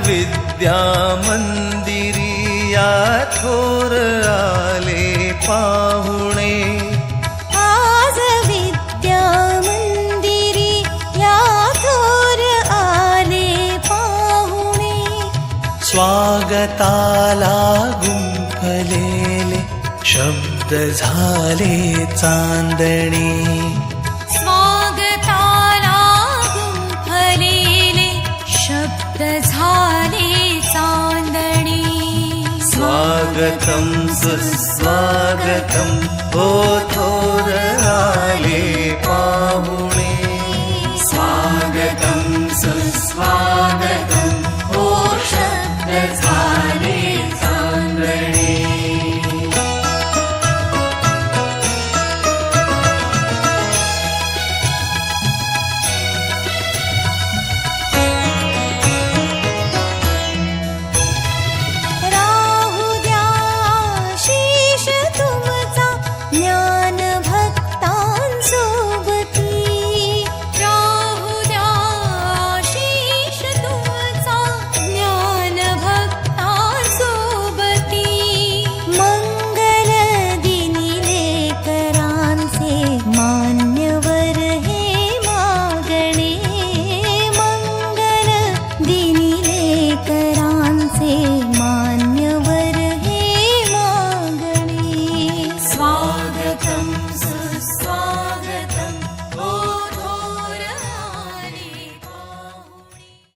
विद्या मंदिरी या थोर आले पाहुणे, आज विद्या मंदिरी या थोर आले पाहुणे. स्वागताला गुंफलेले शब्द झाले चांदणे, स्वागताला गुंफलेले शब्द झाले चांदणे. स्वागतं सुस्वागतं हो थोर